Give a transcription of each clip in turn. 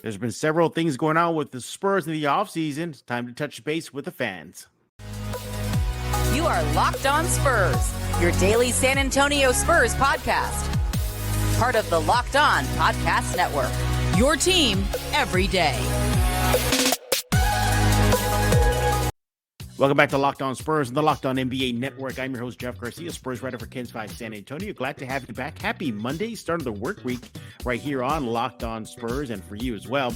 There's been several things going on with the Spurs in the offseason. It's time to touch base with the fans. You are Locked On Spurs, your daily San Antonio Spurs podcast. Part of the Locked On Podcast Network, your team every day. Welcome back to Locked On Spurs and the Locked On NBA Network. I'm your host, Jeff Garcia, Spurs writer for Kens 5 San Antonio. Glad to have you back. Happy Monday, start of the work week right here on Locked On Spurs, and for you as well.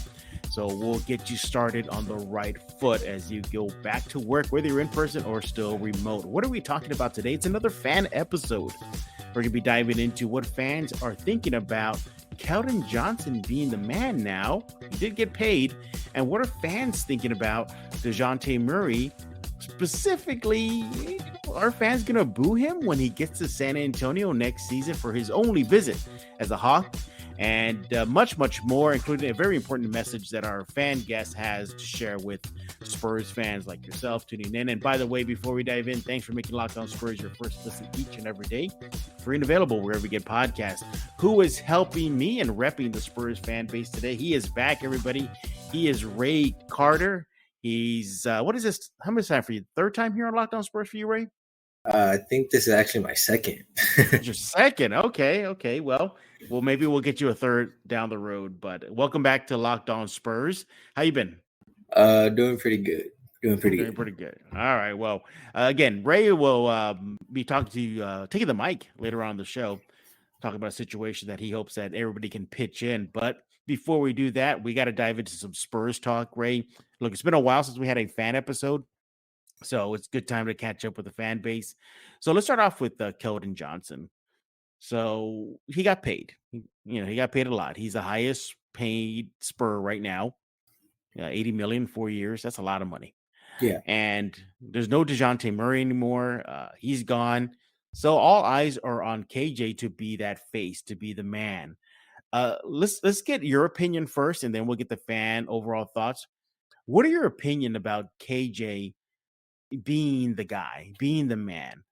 So we'll get you started on the right foot as you go back to work, whether you're in person or still remote. What are we talking about today? It's another fan episode. We're going to be diving into what fans are thinking about Keldon Johnson being the man now. He did get paid. And what are fans thinking about Dejounte Murray? Specifically, are fans going to boo him when he gets to San Antonio next season for his only visit as a Hawk? And much, much more, including a very important message that our fan guest has to share with Spurs fans like yourself tuning in. And by the way, before we dive in, thanks for making Locked On Spurs your first listen each and every day. Free and available wherever you get podcasts. Who is helping me and repping the Spurs fan base today? He is back, everybody. He is Rey Carter. He's, what is this? How many time for you? Third time here on Locked On Spurs for you, Rey? I think this is actually my second. Your second. Okay. Well, maybe we'll get you a third down the road, but welcome back to Locked On Spurs. How you been? Doing pretty good. Pretty good. All right. Well, again, Rey will be talking to you, taking the mic later on in the show, talking about a situation that he hopes that everybody can pitch in. But before we do that, we got to dive into some Spurs talk, Rey. Look, it's been a while since we had a fan episode, so it's a good time to catch up with the fan base. So let's start off with Keldon Johnson. So he got paid. He got paid a lot. He's the highest paid Spur right now. $80 million, 4 years. That's a lot of money. Yeah. And there's no Dejounte Murray anymore. He's gone. So all eyes are on KJ to be that face, to be the man. Let's get your opinion first, and then we'll get the fan overall thoughts. What are your opinion about KJ being the guy, being the man?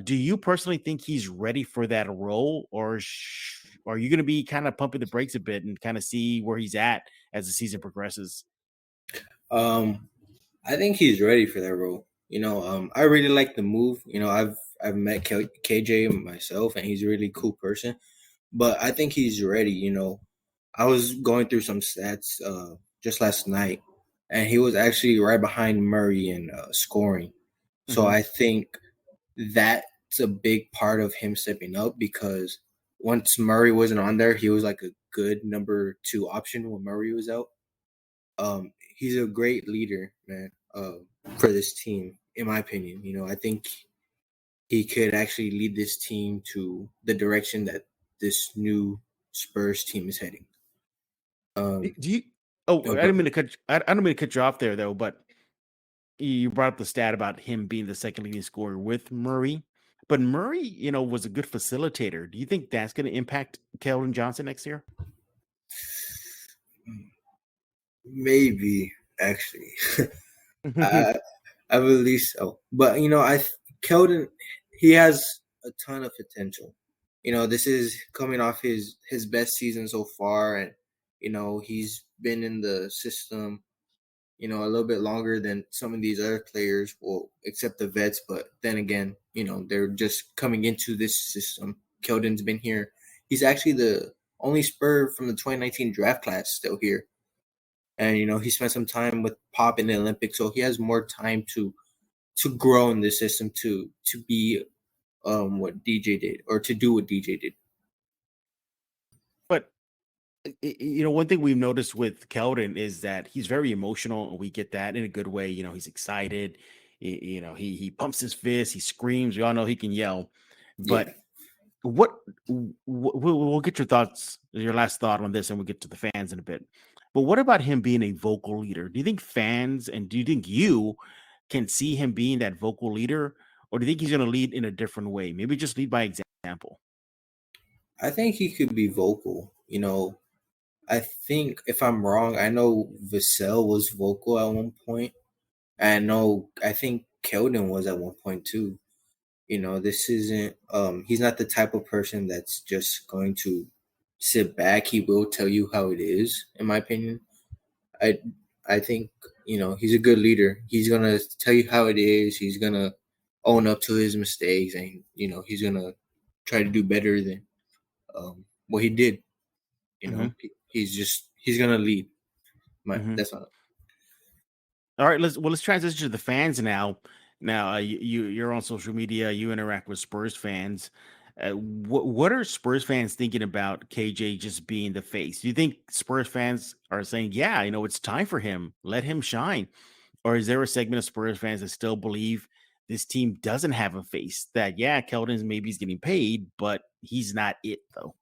Do you personally think he's ready for that role, or are you going to be kind of pumping the brakes a bit and kind of see where he's at as the season progresses? I think he's ready for that role. I really like the move. I've met KJ myself, and he's a really cool person. But I think he's ready. I was going through some stats just last night, and he was actually right behind Murray in scoring. So I think that's a big part of him stepping up, because once Murray wasn't on there, he was like a good number 2 option when Murray was out. He's a great leader, man, for this team, in my opinion. I think he could actually lead this team to the direction that this new Spurs team is heading. I don't mean to cut you off there, though, but you brought up the stat about him being the second leading scorer with Murray. But Murray, was a good facilitator. Do you think that's going to impact Keldon Johnson next year? Maybe, actually. I believe so. But, Keldon, he has a ton of potential. This is coming off his best season so far. And, he's been in the system, a little bit longer than some of these other players, well, except the vets. But then again, they're just coming into this system. Keldon's been here. He's actually the only Spur from the 2019 draft class still here. And, he spent some time with Pop in the Olympics, so he has more time to grow in the system, to be what DJ did, or to do what DJ did. But, one thing we've noticed with Keldon is that he's very emotional, and we get that in a good way. He's excited. He pumps his fist. He screams. We all know he can yell. But we'll get your thoughts, your last thought on this, and we'll get to the fans in a bit. But what about him being a vocal leader? Do you think fans, and do you think you can see him being that vocal leader, or do you think he's going to lead in a different way? Maybe just lead by example. I think he could be vocal. I think, if I'm wrong, I know Vassell was vocal at one point. I think Keldon was at one point too. This isn't, he's not the type of person that's just going to sit back. He will tell you how it is, in my opinion. I I think, he's a good leader. He's gonna tell you how it is. He's gonna own up to his mistakes, and he's gonna try to do better than what he did. Mm-hmm. He's gonna lead. Mm-hmm. That's all. All right, let's transition to the fans now. Now, you're on social media. You interact with Spurs fans. What are Spurs fans thinking about KJ just being the face? Do you think Spurs fans are saying, "Yeah, it's time for him. Let him shine," or is there a segment of Spurs fans that still believe this team doesn't have a face? That yeah, Keldon's maybe he's getting paid, but he's not it though.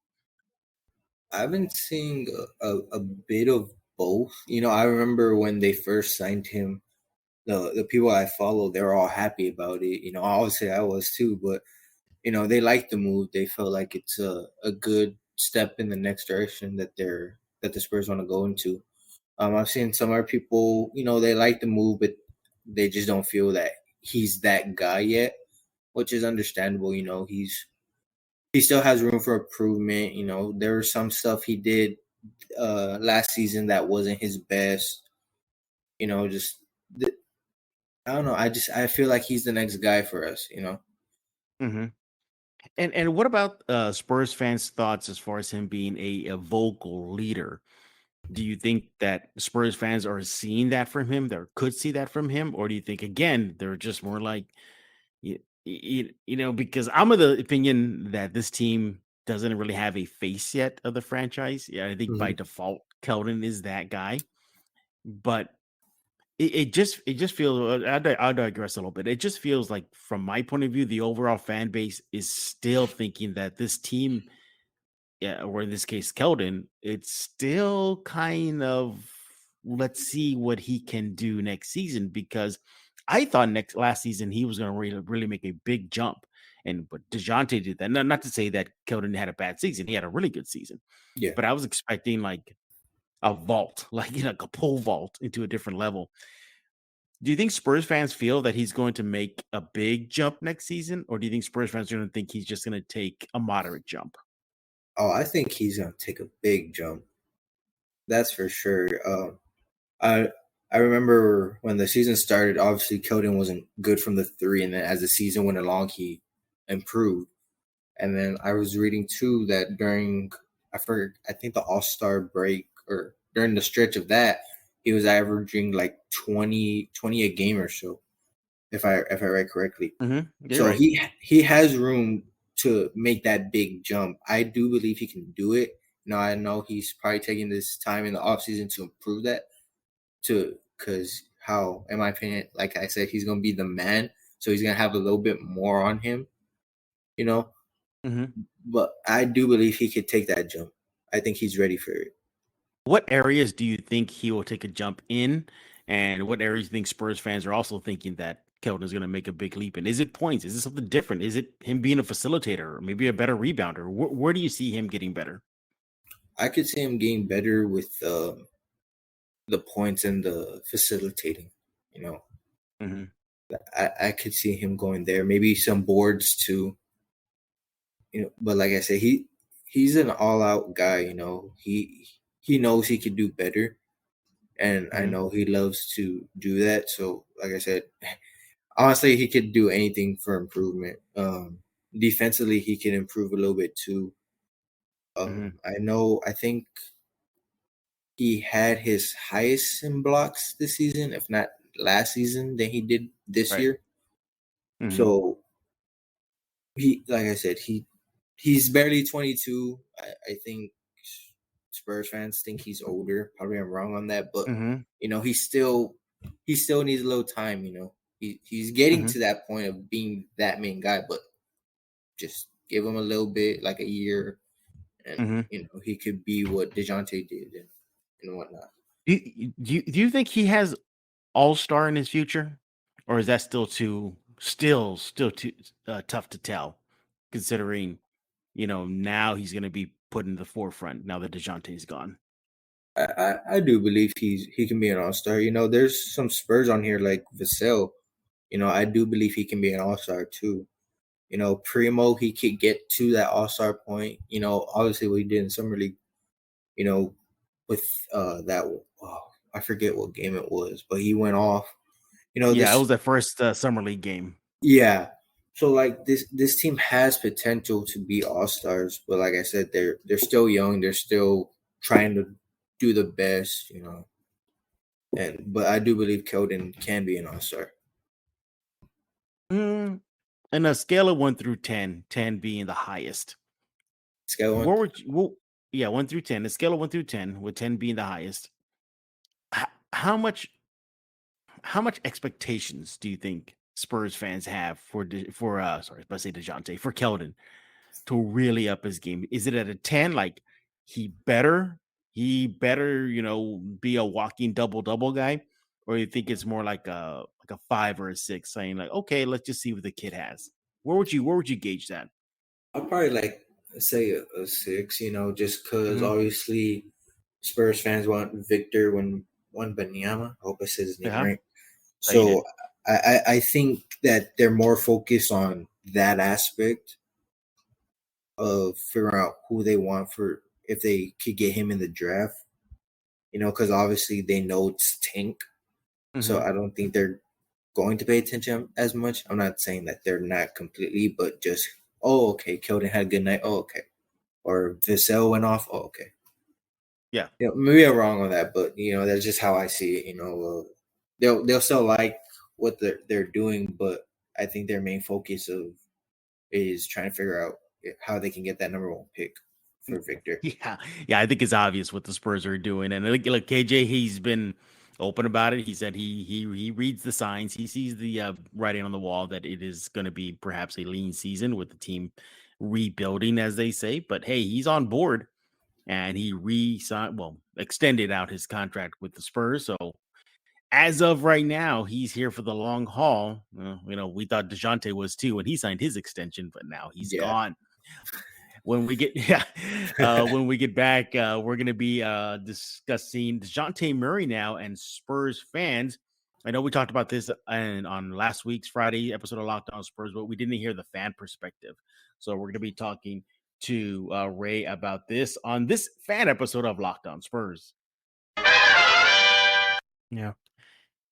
I've been seeing a bit of both. I remember when they first signed him, the people I follow, they were all happy about it. Obviously I was too, but they liked the move. They felt like it's a good step in the next direction that the Spurs want to go into. I've seen some other people, they like the move, but they just don't feel that he's that guy yet, which is understandable. He still has room for improvement. There was some stuff he did last season that wasn't his best. Just I don't know. I feel like he's the next guy for us. Mm-hmm. And what about Spurs fans' thoughts as far as him being a vocal leader? Do you think that Spurs fans are seeing that from him, or could see that from him, or do you think again they're just more like because I'm of the opinion that this team doesn't really have a face yet of the franchise. Yeah, I think by Hmm. default Keldon is that guy, but it just feels. I'll digress a little bit. It just feels like, from my point of view, the overall fan base is still thinking that this team, yeah, or in this case, Keldon, it's still kind of, let's see what he can do next season, because I thought last season he was going to really make a big jump, but Dejounte did that. Not to say that Keldon had a bad season; he had a really good season, Yeah. but I was expecting like a vault, like a pole vault into a different level. Do you think Spurs fans feel that he's going to make a big jump next season, or do you think Spurs fans are going to think he's just going to take a moderate jump? Oh, I think he's gonna take a big jump. That's for sure. I I remember when the season started. Obviously, Keldon wasn't good from the three, and then as the season went along, he improved. And then I was reading too that during I think the All-Star break, or during the stretch of that, he was averaging like 20 a game or so, if I read correctly. You're So right. he has room to make that big jump. I do believe he can do it. Now I know he's probably taking this time in the offseason to improve that, to because how, in my opinion, like I said, he's gonna be the man, so he's gonna have a little bit more on him, you know. Mhm. But I do believe he could take that jump. I think he's ready for it. What areas do you think he will take a jump in? And what areas do you think Spurs fans are also thinking that Keldon is going to make a big leap in? Is it points? Is it something different? Is it him being a facilitator, or maybe a better rebounder? Where do you see him getting better? I could see him getting better with the points and the facilitating. You know, Hmm. I could see him going there. Maybe some boards too. But like I said, he's an all out guy. He knows he could do better, and I Hmm. know he loves to do that. So, like I said, honestly, he could do anything for improvement. Defensively, he can improve a little bit too. Hmm. I think he had his highest in blocks this season, if not last season, than he did this Right. year. Hmm. So like I said, he's barely 22. I think Spurs fans think he's older. Probably I'm wrong on that, but Hmm. he still needs a little time. He's getting Hmm. to that point of being that main guy, but just give him a little bit, like a year, and Hmm. he could be what Dejounte did, and whatnot. Do you think he has all star in his future, or is that still too tough to tell, considering now he's going to be put in the forefront now that Dejounte's gone. I do believe he can be an all star. There's some Spurs on here like Vassell. I do believe he can be an all star too. Primo, he could get to that all-star point. Obviously what he did in Summer League, with that, I forget what game it was, but he went off. Yeah, it This, was the first summer league game. yeah. So like this team has potential to be all-stars, but like I said, they're still young. They're still trying to do the best, but I do believe Keldon can be an all-star. And a scale of 1 through 10, 10 being the highest. Scale Where one. would you, well, yeah, 1 through 10, a scale of 1 through 10, with 10 being the highest. How much expectations do you think Spurs fans have for let's say Dejounte, for Keldon to really up his game? Is it at a 10, like he better, be a walking double guy, or you think it's more like a 5 or a 6, saying like, okay, let's just see what the kid has? Where would you gauge that? I'll probably like say a 6, just because Mhm. obviously Spurs fans want Victor Wembanyama. I hope I said his name Yeah, right. you did. So I think that they're more focused on that aspect of figuring out who they want for if they could get him in the draft. Because obviously they know it's tank. So Mhm. I don't think they're going to pay attention as much. I'm not saying that they're not completely, but just, oh, okay, Keldon had a good night. Oh, okay. Or Vassell went off. Oh, okay. Yeah. Maybe I'm wrong on that, but that's just how I see it. They'll still like what they're doing, but I think their main focus is trying to figure out how they can get that number 1 pick for Victor. Yeah, I think it's obvious what the Spurs are doing, and look, KJ, he's been open about it. He said he reads the signs, he sees the writing on the wall that it is going to be perhaps a lean season with the team rebuilding, as they say. But hey, he's on board, and he extended out his contract with the Spurs. So as of right now, he's here for the long haul. We thought Dejounte was too when he signed his extension, but now he's Yeah. gone. When we get when we get back, we're gonna be discussing Dejounte Murray now, and Spurs fans. I know we talked about this on last week's Friday episode of Locked On Spurs, but we didn't hear the fan perspective. So we're gonna be talking to Rey about this on this fan episode of Locked On Spurs. Yeah.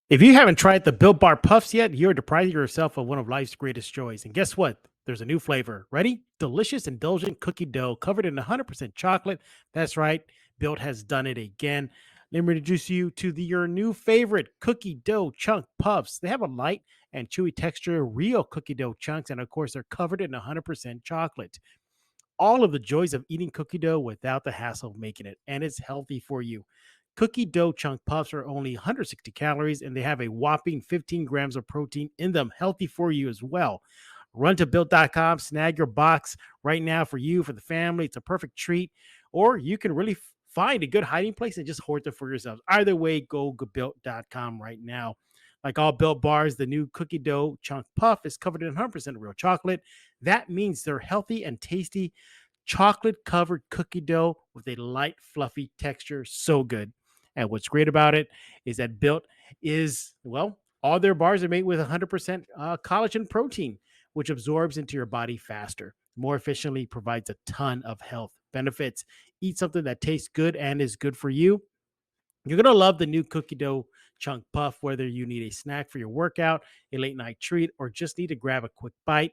If you haven't tried the Built Bar Puffs yet, you're depriving yourself of one of life's greatest joys. And guess what? There's a new flavor. Ready? Delicious, indulgent cookie dough covered in 100% chocolate. That's right. Built has done it again. Let me introduce you to your new favorite cookie dough chunk puffs. They have a light and chewy texture, real cookie dough chunks, and of course, they're covered in 100% chocolate. All of the joys of eating cookie dough without the hassle of making it, and it's healthy for you. Cookie dough chunk puffs are only 160 calories and they have a whopping 15 grams of protein in them, healthy for you as well. Run to built.com, snag your box right now for you, for the family. It's a perfect treat. Or you can really find a good hiding place and just hoard them for yourselves. Either way, go built.com right now. Like all Built bars, the new cookie dough chunk puff is covered in 100% real chocolate. That means they're healthy and tasty. Chocolate covered cookie dough with a light, fluffy texture. So good. And what's great about it is that Built is, well, all their bars are made with 100% collagen protein, which absorbs into your body faster, more efficiently, provides a ton of health benefits. Eat something that tastes good and is good for you. You're going to love the new cookie dough chunk puff, whether you need a snack for your workout, a late night treat, or just need to grab a quick bite.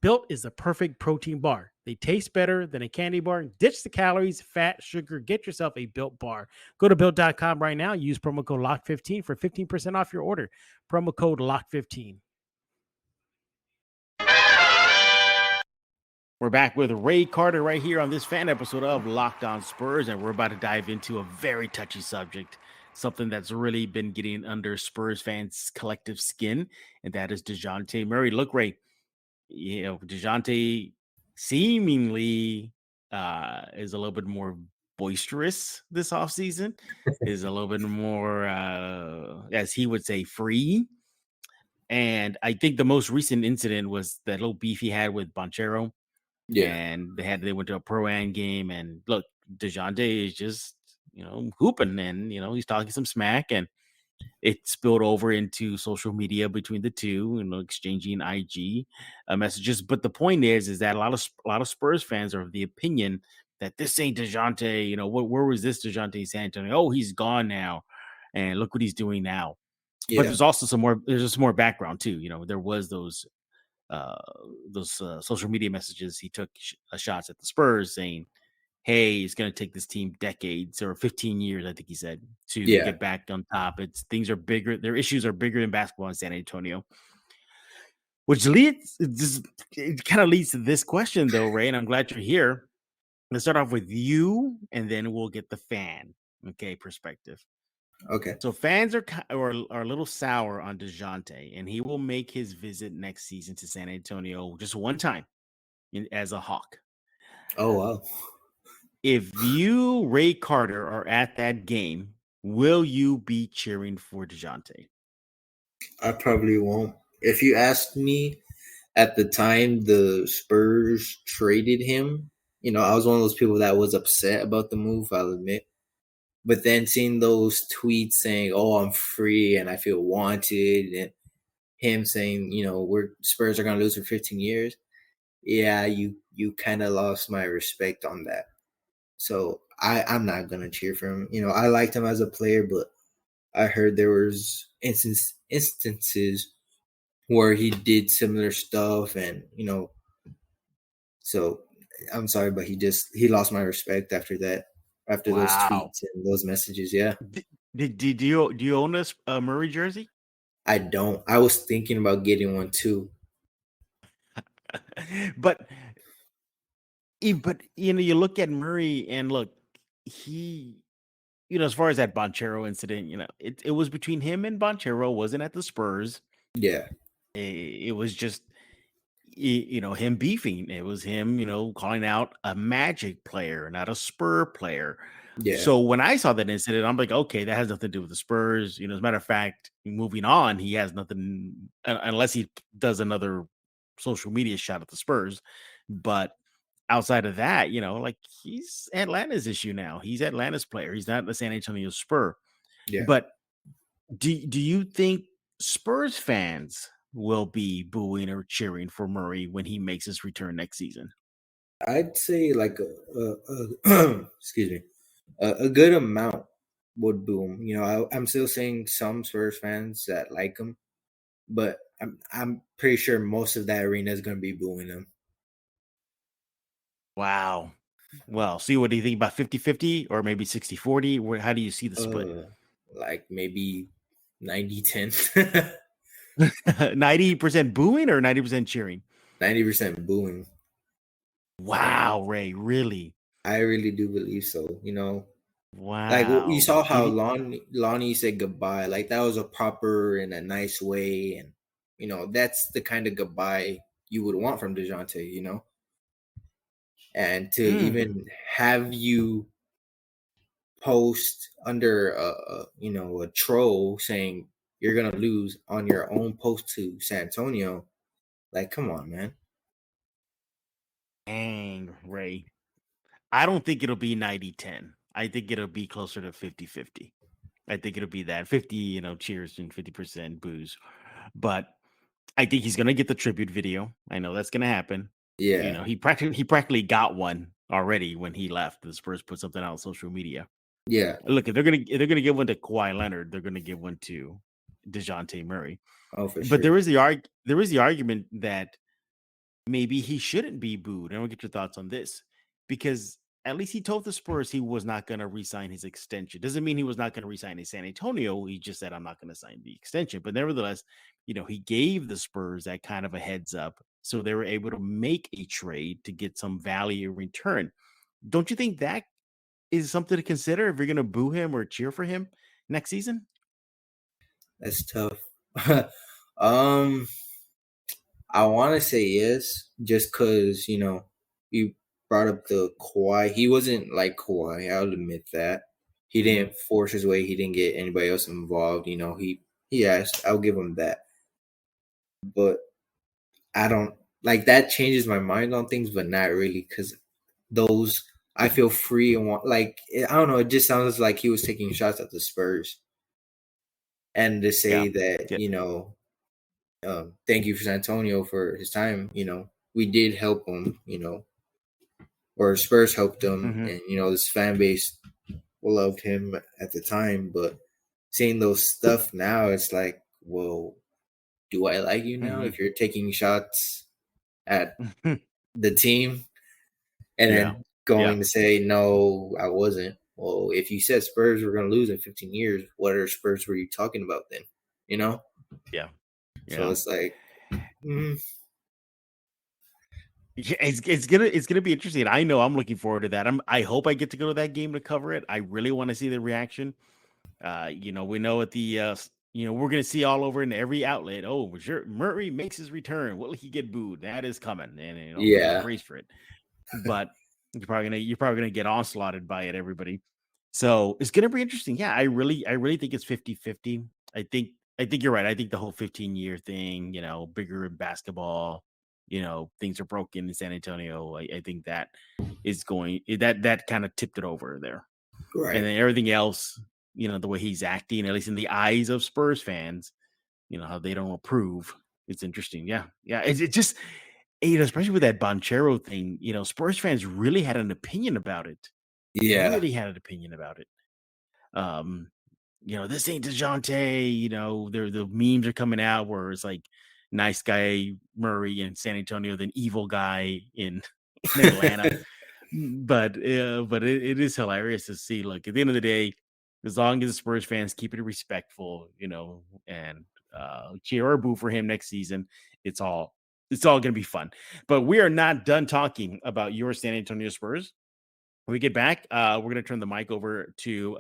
Built is the perfect protein bar. They taste better than a candy bar. Ditch the calories, fat, sugar. Get yourself a Built bar. Go to built.com right now. Use promo code LOCK15 for 15% off your order. Promo code LOCK15. We're back with Rey Carter right here on this fan episode of Locked On Spurs, and we're about to dive into a very touchy subject, something that's really been getting under Spurs fans' collective skin, and that is Dejounte Murray. Look, Rey, Dejounte seemingly is a little bit more boisterous this offseason, is a little bit more, as he would say, free. And I think the most recent incident was that little beef he had with Banchero. Yeah. And they went to a pro-am game, and look, Dejounte is just, hooping, and, he's talking some smack, and it spilled over into social media between the two, exchanging IG messages. But the point is that a lot of Spurs fans are of the opinion that this ain't Dejounte. Where was this Dejounte in San Antonio? Oh, he's gone now, and look what he's doing now. But Yeah. there's also some more. There's just more background too. There was those social media messages. He took shots at the Spurs saying, hey, it's going to take this team decades or 15 years, I think he said, to Yeah. get back on top. Things are bigger. Their issues are bigger than basketball in San Antonio, which it kind of leads to this question though, Ray, and I'm glad you're here. Let's start off with you, and then we'll get the fan, perspective. Okay. So fans are a little sour on Dejounte, and he will make his visit next season to San Antonio just one time as a Hawk. Oh, wow. If you, Rey Carter, are at that game, will you be cheering for Dejounte? I probably won't. If you asked me at the time the Spurs traded him, I was one of those people that was upset about the move, I'll admit. But then seeing those tweets saying, oh, I'm free and I feel wanted, and him saying, Spurs are going to lose for 15 years. Yeah, you kind of lost my respect on that. So I'm not going to cheer for him. I liked him as a player, but I heard there was instances where he did similar stuff, and so I'm sorry, but he lost my respect after that, after those tweets and those messages. Yeah. Do you own a Murray jersey? I don't. I was thinking about getting one too. but you look at Murray and look, he, as far as that Banchero incident, it was between him and Banchero, wasn't at the Spurs. Yeah. It was just, him beefing. It was him, calling out a Magic player, not a Spur player. Yeah. So when I saw that incident, I'm like, okay, that has nothing to do with the Spurs. As a matter of fact, moving on, he has nothing unless he does another social media shot at the Spurs. But outside of that, he's Atlanta's issue now. He's Atlanta's player. He's not the San Antonio Spur. Yeah. But do you think Spurs fans will be booing or cheering for Murray when he makes his return next season? I'd say like excuse me, a good amount would boo him. I'm still seeing some Spurs fans that like him, but I'm pretty sure most of that arena is going to be booing him. Wow. Well, see, what do you think about 50-50 or maybe 60-40? How do you see the split? Like maybe 90-10. 90% booing or 90% cheering? 90% booing. Wow, Ray, really? I really do believe so. Wow. Like you saw how Lonnie said goodbye. Like that was a proper and a nice way, and that's the kind of goodbye you would want from Dejounte. And to even have you post under a troll saying you're gonna lose on your own post to San Antonio, like come on, man. Dang, Ray. I don't think it'll be 90-10. I think it'll be closer to 50-50. I think it'll be that 50, cheers and 50% boos. But I think he's gonna get the tribute video. I know that's gonna happen. Yeah. He practically got one already when he left. The Spurs put something out on social media. Yeah. Look, if they're gonna give one to Kawhi Leonard, they're gonna give one to Dejounte Murray. Oh, for sure. But there is the argument that maybe he shouldn't be booed. And I'll get your thoughts on this, because at least he told the Spurs he was not going to re-sign his extension. Doesn't mean he was not going to re-sign in San Antonio. He just said, I'm not going to sign the extension. But nevertheless, he gave the Spurs that kind of a heads up, so they were able to make a trade to get some value in return. Don't you think that is something to consider if you're going to boo him or cheer for him next season? That's tough. I want to say yes, just because, you brought up the Kawhi. He wasn't like Kawhi. I'll admit that. He didn't force his way. He didn't get anybody else involved. He asked. I'll give him that. But I don't like that changes my mind on things, but not really, because those I feel free and want, like, I don't know. It just sounds like he was taking shots at the Spurs. And to say that, Yeah. thank you for San Antonio for his time, we did help him, or Spurs helped him, Mhm. and this fan base loved him at the time. But seeing those stuff now, it's like, well, do I like you now Mhm. if you're taking shots at the team and Yeah. then going Yeah. to say no, I wasn't? Well, if you said Spurs were going to lose in 15 years, what other Spurs were you talking about then? Yeah. So Yeah. it's like, mm, Yeah, it's gonna be interesting. I know I'm looking forward to that. I hope I get to go to that game to cover it. I really want to see the reaction. We know at the we're gonna see all over in every outlet. Oh, sure, Murray makes his return. Will he get booed? That is coming, and please yeah, brace for it. But you're probably gonna get onslaughted by it, everybody. So it's gonna be interesting. Yeah, I really think it's 50-50. I think you're right. I think the whole 15-year thing, bigger in basketball, things are broken in San Antonio. I think that is going that kind of tipped it over there. And right. then everything else, the way he's acting, at least in the eyes of Spurs fans, how they don't approve. It's interesting. Yeah. Yeah. It just, especially with that Bonchero thing, Spurs fans really had an opinion about it. Yeah, Really had an opinion about it. Um, this ain't Dejounte, the memes are coming out where it's like nice guy Murray in San Antonio, then evil guy in Atlanta. But it is hilarious to see. Like at the end of the day, as long as the Spurs fans keep it respectful, and cheer or boo for him next season, it's all gonna be fun. But we are not done talking about your San Antonio Spurs. When we get back, we're gonna turn the mic over to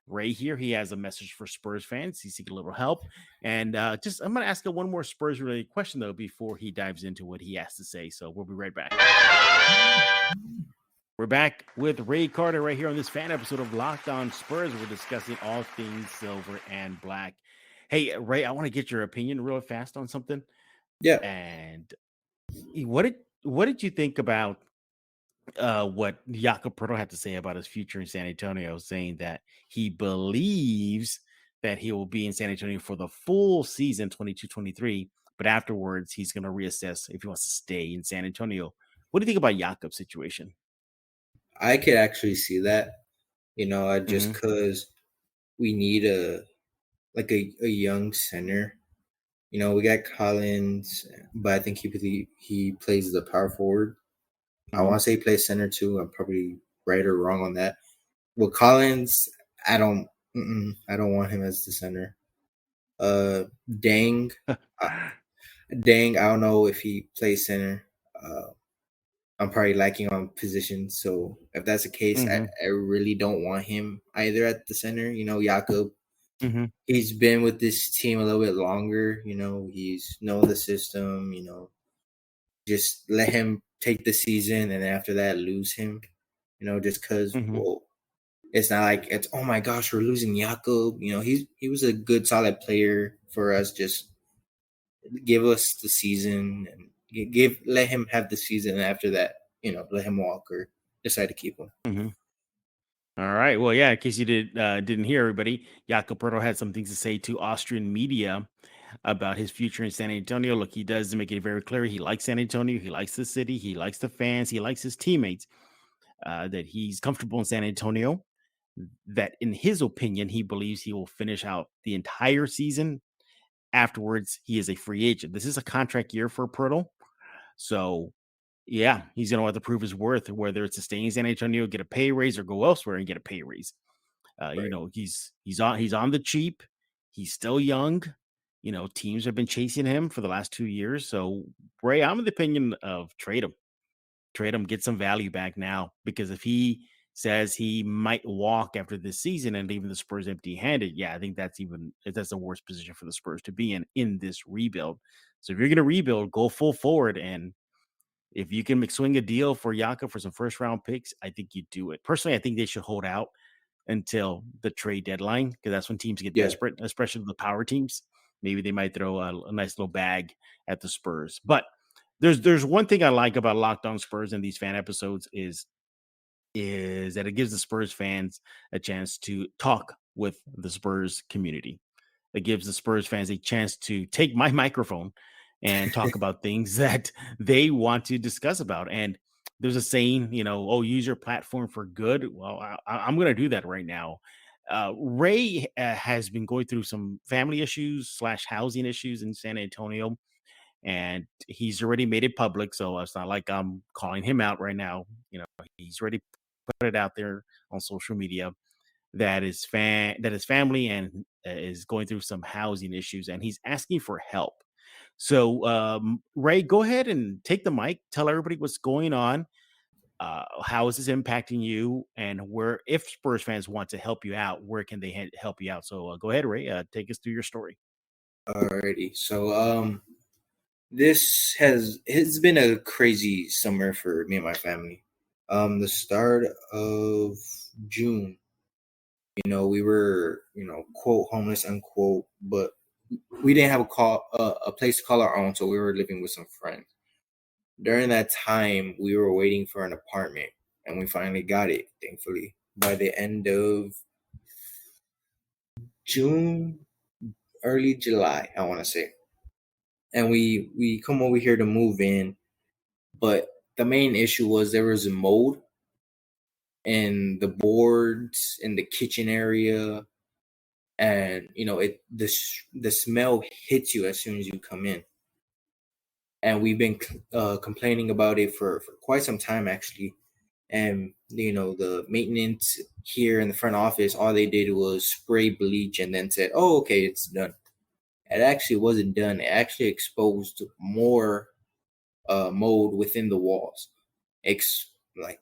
Ray here. He has a message for Spurs fans. He's seeking a little help. And I'm gonna ask him one more Spurs related question though before he dives into what he has to say. So we'll be right back. We're back with Rey Carter right here on this fan episode of Locked On Spurs. We're discussing all things silver and black. Hey, Ray, I want to get your opinion real fast on something. yeah. And what did you think about what Jakob Poeltl had to say about his future in San Antonio, saying that he believes that he will be in San Antonio for the full season 22-23, but afterwards he's going to reassess if he wants to stay in San Antonio. What do you think about Jakob's situation? I could actually see that. Just Mm-hmm. because we need a young center. We got Collins, but I think he plays the power forward. I Mm-hmm. want to say he plays center too. I'm probably right or wrong on that. With Collins, I don't want him as the center. Dang, uh, dang, I don't know if he plays center. I'm probably lacking on position. So if that's the case, Mm-hmm. I really don't want him either at the center. Jakob, Mm-hmm. he's been with this team a little bit longer. He's known the system. Just let him take the season, and after that, lose him. Just because, Mm-hmm. well, it's not like it's, oh my gosh, we're losing Jakob. He was a good, solid player for us. Just give us the season and let him have the season. And after that, let him walk or decide to keep him. Mm-hmm. All right. Well, yeah. In case you didn't hear, everybody, Jakob Poeltl had some things to say to Austrian media about his future in San Antonio. Look, he does make it very clear he likes San Antonio, he likes the city, he likes the fans, he likes his teammates. That he's comfortable in San Antonio. That, in his opinion, he believes he will finish out the entire season. Afterwards, he is a free agent. This is a contract year for Poeltl, so yeah, he's going to have to prove his worth, whether it's to stay in San Antonio, get a pay raise, or go elsewhere and get a pay raise. Right. He's on the cheap. He's still young. Teams have been chasing him for the last 2 years. So, Ray, I'm of the opinion of trade him, get some value back now. Because if he says he might walk after this season and leaving the Spurs empty-handed, yeah, I think that's the worst position for the Spurs to be in this rebuild. So if you're going to rebuild, go full forward, and if you can swing a deal for Jakob for some first round picks, I think you do it. Personally, I think they should hold out until the trade deadline because that's when teams get Yeah. desperate, especially the power teams. Maybe they might throw a nice little bag at the Spurs. But there's one thing I like about Locked On Spurs in these fan episodes is that it gives the Spurs fans a chance to talk with the Spurs community. that gives the Spurs fans a chance to take my microphone and talk about things that they want to discuss about. And there's a saying, oh, use your platform for good. Well, I'm going to do that right now. Rey has been going through some family issues / housing issues in San Antonio, and he's already made it public. So it's not like I'm calling him out right now. He's already put it out there on social media that his family and is going through some housing issues, and he's asking for help. So, Rey, go ahead and take the mic. Tell everybody what's going on. How is this impacting you, and where, if Spurs fans want to help you out, where can they help you out? So, go ahead, Rey. Take us through your story. Alrighty. So, it's been a crazy summer for me and my family. The start of June, we were, quote, homeless, unquote, but we didn't have a place to call our own, so we were living with some friends. During that time, we were waiting for an apartment, and we finally got it, thankfully, by the end of June, early July, I want to say. And we come over here to move in, but the main issue was there was a mold in the boards in the kitchen area, and the smell hits you as soon as you come in. And we've been complaining about it for quite some time, actually. And the maintenance here in the front office, all they did was spray bleach and then said, "Oh, okay, it's done." It actually wasn't done. It actually exposed more mold within the walls. Like,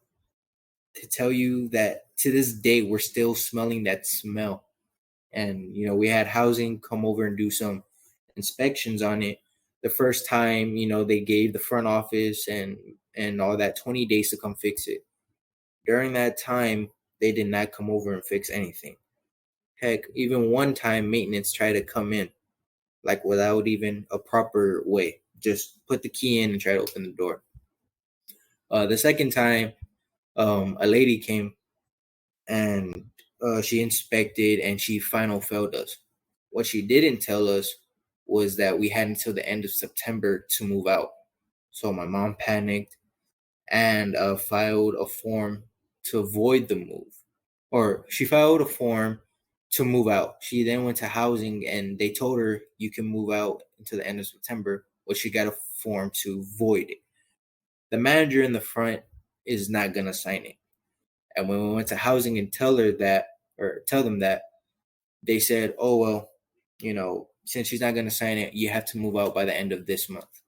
to tell you that to this day we're still smelling that smell. And we had housing come over and do some inspections on it. The first time, they gave the front office and all that 20 days to come fix it. During that time, they did not come over and fix anything. Heck, even one time maintenance tried to come in, like without even a proper way. Just put the key in and try to open the door. The second time, a lady came and she inspected and she final failed us. What she didn't tell us was that we had until the end of September to move out. So my mom panicked and filed a form to avoid the move. Or she filed a form to move out. She then went to housing and they told her you can move out until the end of September, but she got a form to void it. The manager in the front is not going to sign it. And when we went to housing and tell them that, they said, "Oh, well, since she's not going to sign it, you have to move out by the end of this month."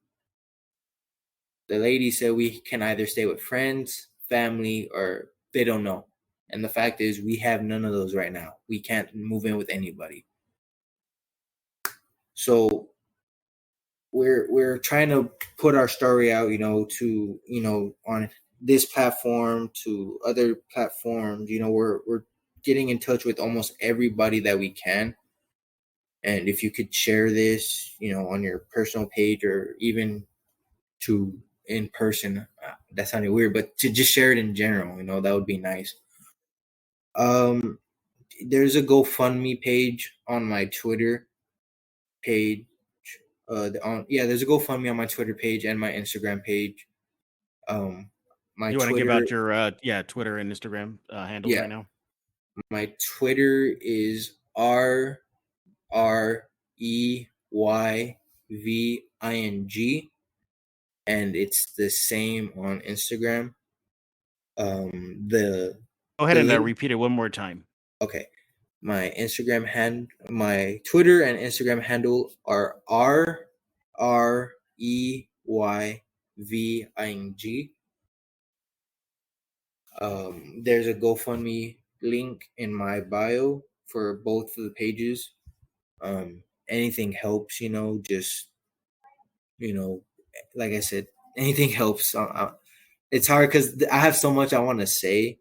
The lady said we can either stay with friends, family, or they don't know. And the fact is, we have none of those right now. We can't move in with anybody. So we're trying to put our story out, to on this platform, to other platforms. We're getting in touch with almost everybody that we can. And if you could share this, on your personal page or even to in person, that sounded weird, but to just share it in general, that would be nice. There's a GoFundMe page on my Twitter page. There's a GoFundMe on my Twitter page and my Instagram page. You want to give out your Twitter and Instagram handles right now? My Twitter is RREYVING, and it's the same on Instagram. Go ahead and repeat it one more time. Okay. My Twitter and Instagram handle are RREYVING. There's a GoFundMe link in my bio for both of the pages. Anything helps, just, like I said, anything helps. It's hard because I have so much I want to say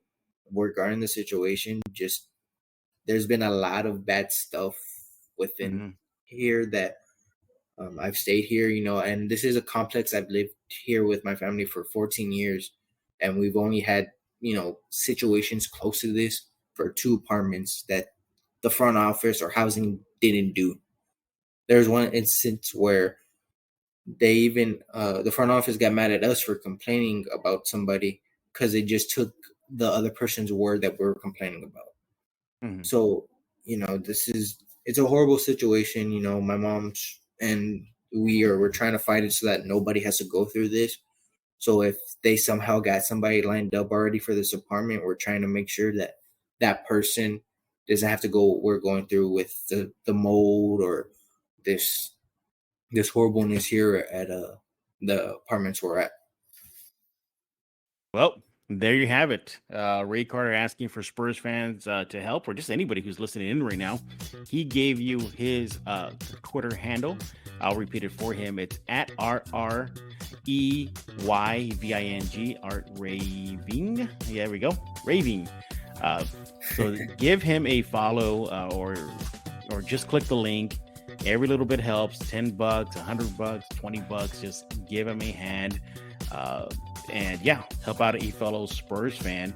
regarding the situation. Just, there's been a lot of bad stuff within here that I've stayed here, and this is a complex. I've lived here with my family for 14 years, and we've only had, situations close to this for 2 apartments that the front office or housing didn't do. There's one instance where they even the front office got mad at us for complaining about somebody because they just took the other person's word that we were complaining about. Mm-hmm. So, it's a horrible situation. My mom's and we're trying to fight it so that nobody has to go through this. So if they somehow got somebody lined up already for this apartment, we're trying to make sure that that person doesn't have to go what we're going through with the mold or this horribleness here at the apartments we're at. Well, there you have it. Rey Carter asking for Spurs fans to help, or just anybody who's listening in right now. He gave you his Twitter handle. I'll repeat it for him. It's at RREYVING, Art Raving. Yeah, there we go. Raving. So give him a follow or just click the link. Every little bit helps. $10, $100, $20. Just give him a hand. And yeah, help out a fellow Spurs fan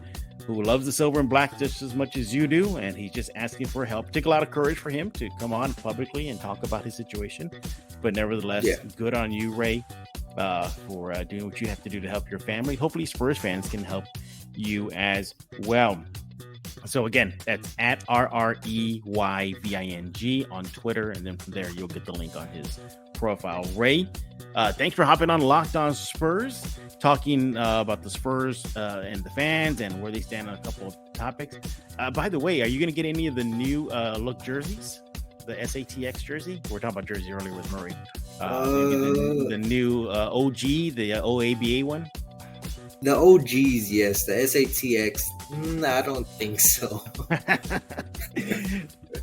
who loves the silver and black just as much as you do. And he's just asking for help. Take a lot of courage for him to come on publicly and talk about his situation. But nevertheless, Good on you, Rey, for doing what you have to do to help your family. Hopefully Spurs fans can help you as well. So again, that's at RREYVING on Twitter. And then from there, you'll get the link on his profile. Rey, thanks for hopping on Locked On Spurs, talking about the Spurs and the fans and where they stand on a couple of topics. By the way, are you going to get any of the new look jerseys? The SATX jersey? We were talking about jersey earlier with Murray. The new OG, the OABA one? The OGs, yes. The SATX, I don't think so.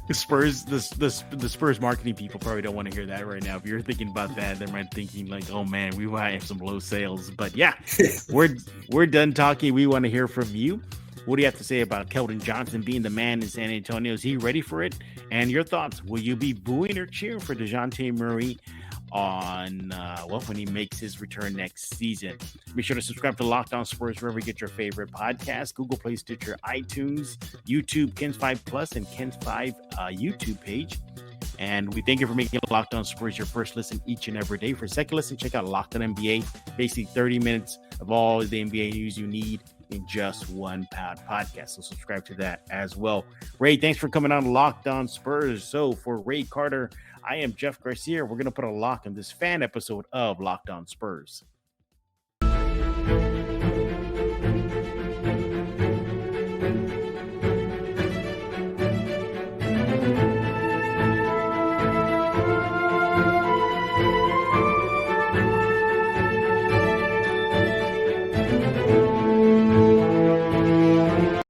The Spurs marketing people probably don't want to hear that right now. If you're thinking about that, they might be thinking like, "Oh man, we might have some low sales." But yeah, we're done talking. We want to hear from you. What do you have to say about Keldon Johnson being the man in San Antonio? Is he ready for it? And your thoughts? Will you be booing or cheering for Dejounte Murray on when he makes his return next season? Be sure to subscribe to Locked On Spurs wherever you get your favorite podcast: Google Play, Stitcher, iTunes, YouTube, Ken's 5 Plus, and Ken's 5 YouTube page. And we thank you for making Locked On Spurs your first listen each and every day. For a second listen, check out Locked On NBA. Basically 30 minutes of all the NBA news you need in just one podcast. So subscribe to that as well. Rey, thanks for coming on Locked On Spurs. So for Rey Carter, I am Jeff Garcia. We're going to put a lock on this fan episode of Locked On Spurs.